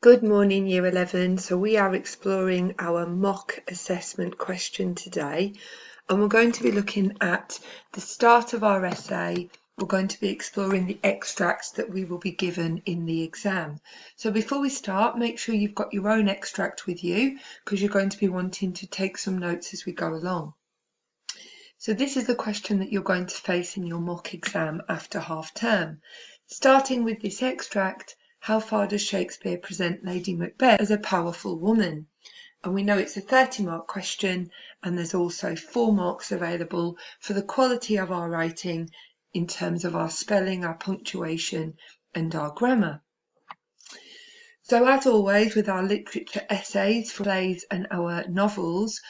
Good morning, Year 11. So we are exploring our mock assessment question today, and we're going to be looking at the start of our essay. We're going to be exploring the extracts that we will be given in the exam. So before we start, make sure you've got your own extract with you, because you're going to be wanting to take some notes as we go along. So this is the question that you're going to face in your mock exam after half term. Starting with this extract, how far does Shakespeare present Lady Macbeth as a powerful woman? And we know it's a 30-mark question, and there's also 4 marks available for the quality of our writing in terms of our spelling, our punctuation, and our grammar. So as always with our literature essays, plays, and our novels,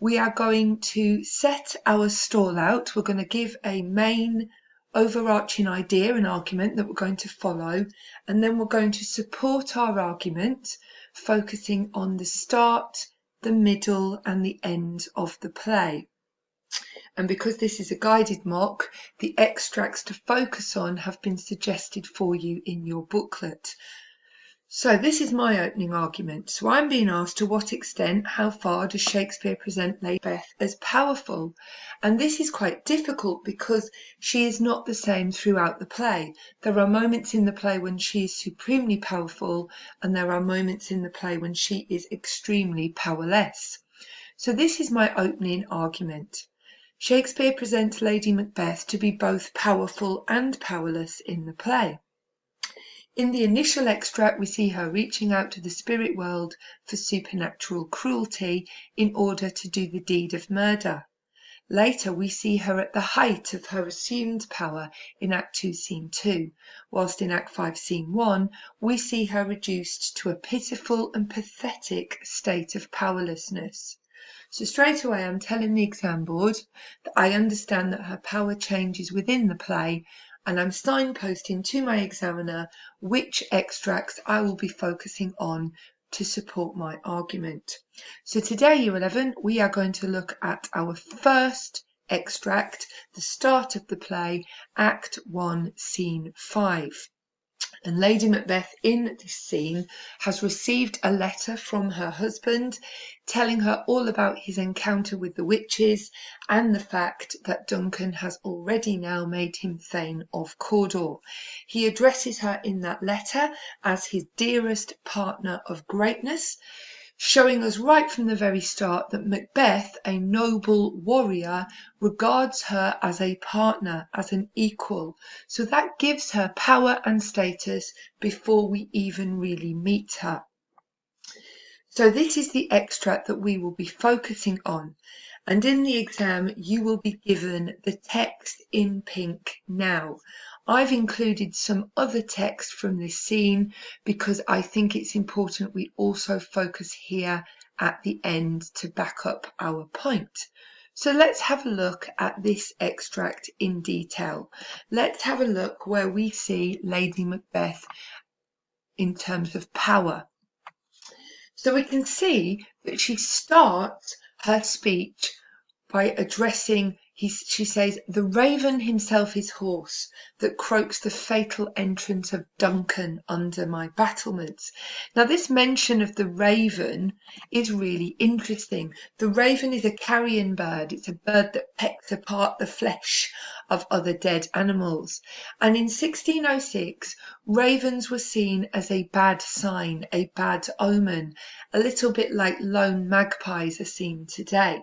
we are going to set our stall out. We're going to give a main overarching idea and argument that we're going to follow, and then we're going to support our argument focusing on the start, the middle, and the end of the play. And because this is a guided mock, the extracts to focus on have been suggested for you in your booklet. So this is my opening argument. So I'm being asked, to what extent, how far does Shakespeare present Lady Macbeth as powerful? And this is quite difficult because she is not the same throughout the play. There are moments in the play when she is supremely powerful, and there are moments in the play when she is extremely powerless. So this is my opening argument. Shakespeare presents Lady Macbeth to be both powerful and powerless in the play. In the initial extract, we see her reaching out to the spirit world for supernatural cruelty in order to do the deed of murder. Later, we see her at the height of her assumed power in Act 2, Scene 2, whilst in Act 5, Scene 1, we see her reduced to a pitiful and pathetic state of powerlessness. So straight away, I'm telling the exam board that I understand that her power changes within the play, and I'm signposting to my examiner which extracts I will be focusing on to support my argument. So today, Year 11, we are going to look at our first extract, the start of the play, Act 1, Scene 5. And Lady Macbeth in this scene has received a letter from her husband telling her all about his encounter with the witches and the fact that Duncan has already now made him Thane of Cawdor. He addresses her in that letter as his dearest partner of greatness, showing us right from the very start that Macbeth, a noble warrior, regards her as a partner, as an equal. So that gives her power and status before we even really meet her. So this is the extract that we will be focusing on. And in the exam, you will be given the text in pink now. I've included some other text from this scene because I think it's important we also focus here at the end to back up our point. So let's have a look at this extract in detail. Let's have a look where we see Lady Macbeth in terms of power. So we can see that she starts her speech by addressing, she says, the raven himself is hoarse that croaks the fatal entrance of Duncan under my battlements. Now this mention of the raven is really interesting. The raven is a carrion bird. It's a bird that pecks apart the flesh of other dead animals. And in 1606, ravens were seen as a bad sign, a bad omen, a little bit like lone magpies are seen today.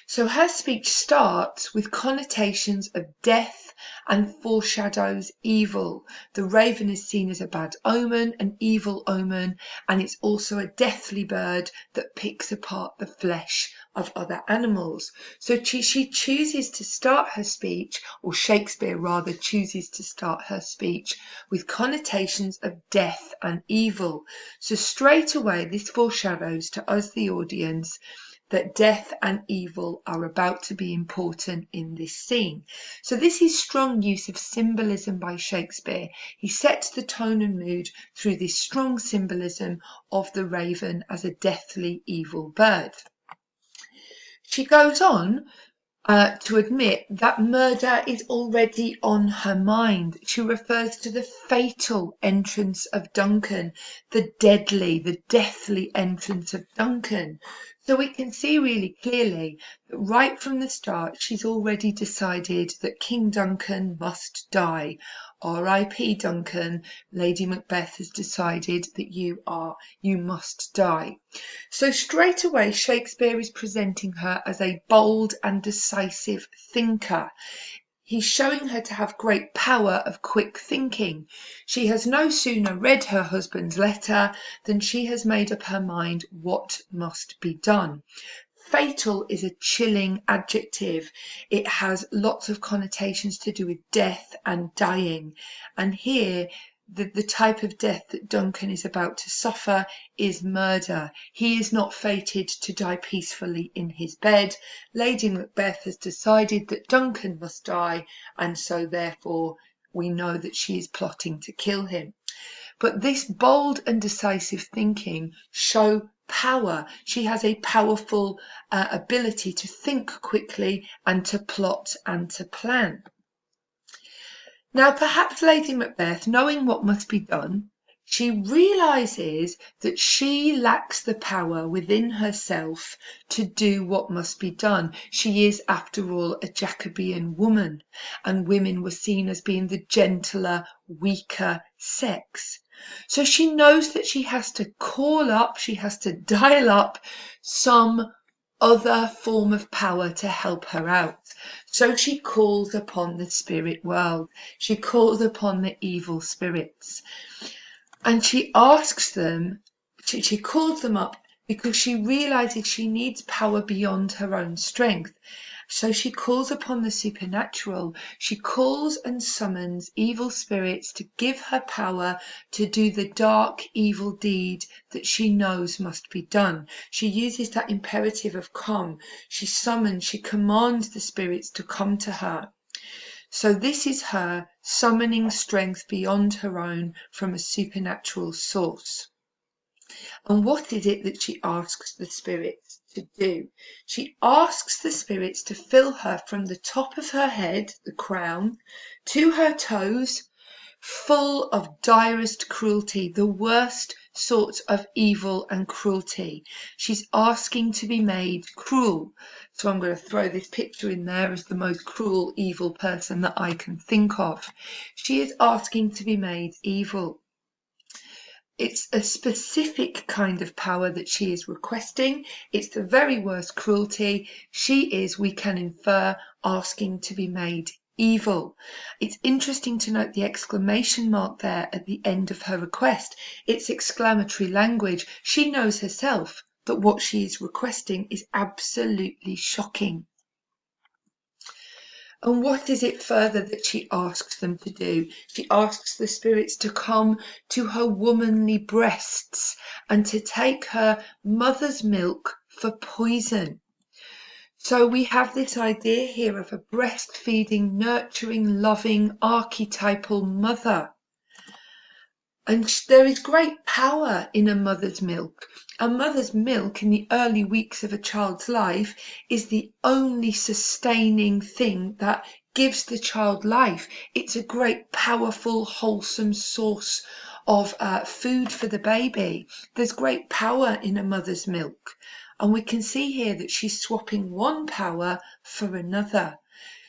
So her speech starts with connotations of death and foreshadows evil. The raven is seen as a bad omen, an evil omen, and it's also a deathly bird that picks apart the flesh of other animals. So she chooses to start her speech, or Shakespeare rather chooses to start her speech with connotations of death and evil. So straight away this foreshadows to us, the audience, that death and evil are about to be important in this scene. So this is strong use of symbolism by Shakespeare. He sets the tone and mood through this strong symbolism of the raven as a deathly evil bird. She goes on to admit that murder is already on her mind. She refers to the fatal entrance of Duncan, the deathly entrance of Duncan. So we can see really clearly that right from the start, she's already decided that King Duncan must die. R.I.P. Duncan, Lady Macbeth has decided that you must die. So straight away, Shakespeare is presenting her as a bold and decisive thinker. He's showing her to have great power of quick thinking. She has no sooner read her husband's letter than she has made up her mind what must be done. Fatal is a chilling adjective. It has lots of connotations to do with death and dying. And here, the type of death that Duncan is about to suffer is murder. He is not fated to die peacefully in his bed. Lady Macbeth has decided that Duncan must die, and so therefore we know that she is plotting to kill him. But this bold and decisive thinking show power. She has a powerful ability to think quickly and to plot and to plan. Now, perhaps Lady Macbeth, knowing what must be done, she realizes that she lacks the power within herself to do what must be done. She is, after all, a Jacobean woman, and women were seen as being the gentler, weaker sex. So she knows that she has to she has to dial up some other form of power to help her out. So she calls upon the spirit world. She calls upon the evil spirits. And she asks them, she calls them up because she realizes she needs power beyond her own strength. So she calls upon the supernatural. She calls and summons evil spirits to give her power to do the dark, evil deed that she knows must be done. She uses that imperative of come. She commands the spirits to come to her. So this is her summoning strength beyond her own from a supernatural source. And what is it that she asks the spirits to do? She asks the spirits to fill her from the top of her head, the crown, to her toes, full of direst cruelty, the worst sorts of evil and cruelty. She's asking to be made cruel. So I'm going to throw this picture in there as the most cruel, evil person that I can think of. She is asking to be made evil. It's a specific kind of power that she is requesting. It's the very worst cruelty. She is, we can infer, asking to be made evil. It's interesting to note the exclamation mark there at the end of her request. It's exclamatory language. She knows herself that what she is requesting is absolutely shocking. And what is it further that she asks them to do? She asks the spirits to come to her womanly breasts and to take her mother's milk for poison. So we have this idea here of a breastfeeding, nurturing, loving, archetypal mother. And there is great power in a mother's milk. A mother's milk in the early weeks of a child's life is the only sustaining thing that gives the child life. It's a great, powerful, wholesome source of food for the baby. There's great power in a mother's milk. And we can see here that she's swapping one power for another.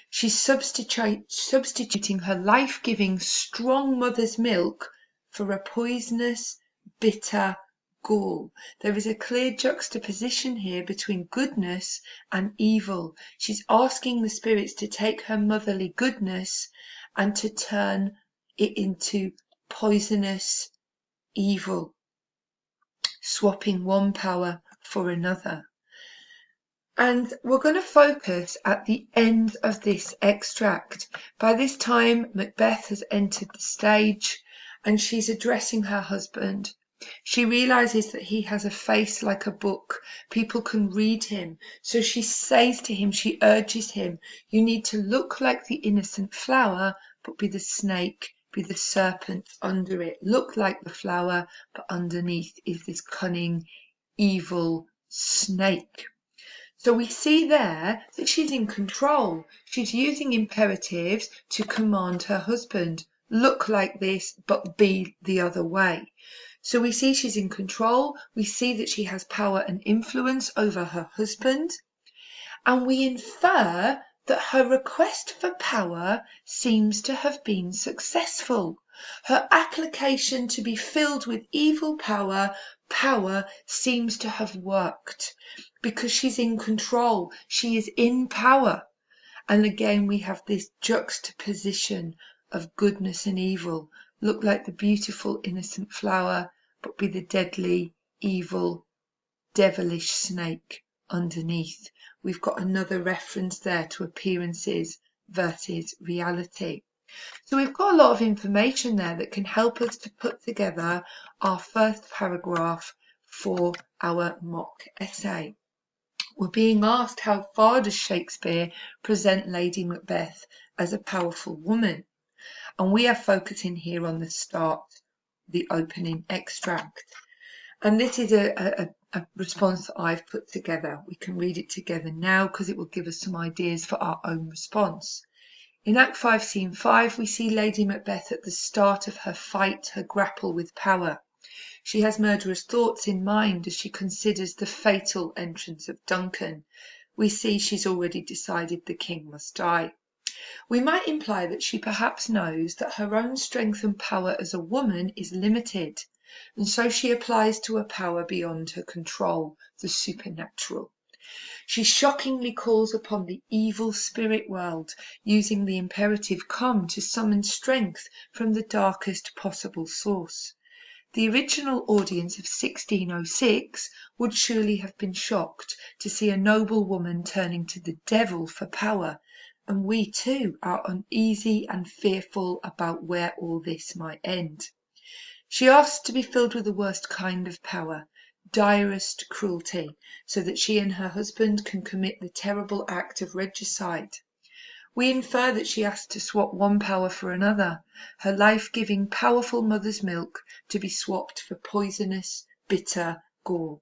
She's substituting her life-giving, strong mother's milk for a poisonous, bitter gall. There is a clear juxtaposition here between goodness and evil. She's asking the spirits to take her motherly goodness and to turn it into poisonous evil, swapping one power for another. And we're going to focus at the end of this extract. By this time, Macbeth has entered the stage and she's addressing her husband. She realizes that he has a face like a book. People can read him. So she says to him, she urges him, you need to look like the innocent flower, but be the snake, be the serpent under it. Look like the flower, but underneath is this cunning, evil snake. So we see there that she's in control. She's using imperatives to command her husband. Look like this, but be the other way. So we see she's in control. We see that she has power and influence over her husband. And we infer that her request for power seems to have been successful. Her application to be filled with evil power seems to have worked because she's in control. She is in power. And again, we have this juxtaposition of goodness and evil. Look like the beautiful, innocent flower, but be the deadly, evil, devilish snake underneath. We've got another reference there to appearances versus reality. So we've got a lot of information there that can help us to put together our first paragraph for our mock essay. We're being asked how far does Shakespeare present Lady Macbeth as a powerful woman? And we are focusing here on the start, the opening extract. And this is a response that I've put together. We can read it together now because it will give us some ideas for our own response. In Act 5, Scene 5, we see Lady Macbeth at the start of her fight, her grapple with power. She has murderous thoughts in mind as she considers the fatal entrance of Duncan. We see she's already decided the king must die. We might imply that she perhaps knows that her own strength and power as a woman is limited, and so she applies to a power beyond her control, the supernatural. She shockingly calls upon the evil spirit world, using the imperative come to summon strength from the darkest possible source. The original audience of 1606 would surely have been shocked to see a noble woman turning to the devil for power, and we too are uneasy and fearful about where all this might end. She asks to be filled with the worst kind of power, direst cruelty, so that she and her husband can commit the terrible act of regicide. We infer that she asks to swap one power for another, her life-giving, powerful mother's milk to be swapped for poisonous, bitter gore.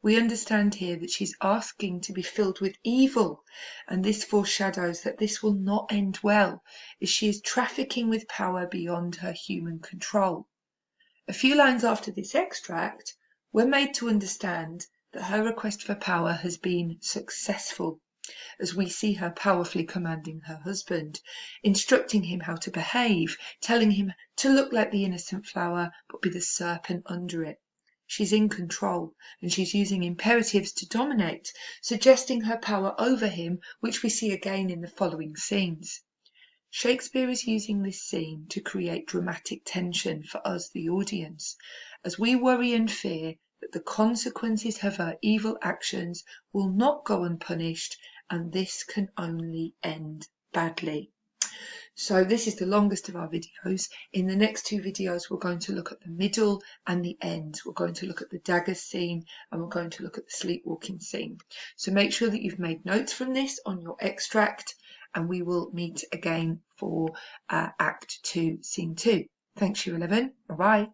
We understand here that she's asking to be filled with evil, and this foreshadows that this will not end well, as she is trafficking with power beyond her human control. A few lines after this extract, we're made to understand that her request for power has been successful, as we see her powerfully commanding her husband, instructing him how to behave, telling him to look like the innocent flower but be the serpent under it. She's in control, and she's using imperatives to dominate, suggesting her power over him, which we see again in the following scenes. Shakespeare is using this scene to create dramatic tension for us, the audience, as we worry and fear that the consequences of her evil actions will not go unpunished, and this can only end badly. So this is the longest of our videos. In the next two videos, we're going to look at the middle and the end. We're going to look at the daggers scene, and we're going to look at the sleepwalking scene. So make sure that you've made notes from this on your extract, and we will meet again for Act 2, Scene 2. Thanks, Year 11. Bye-bye.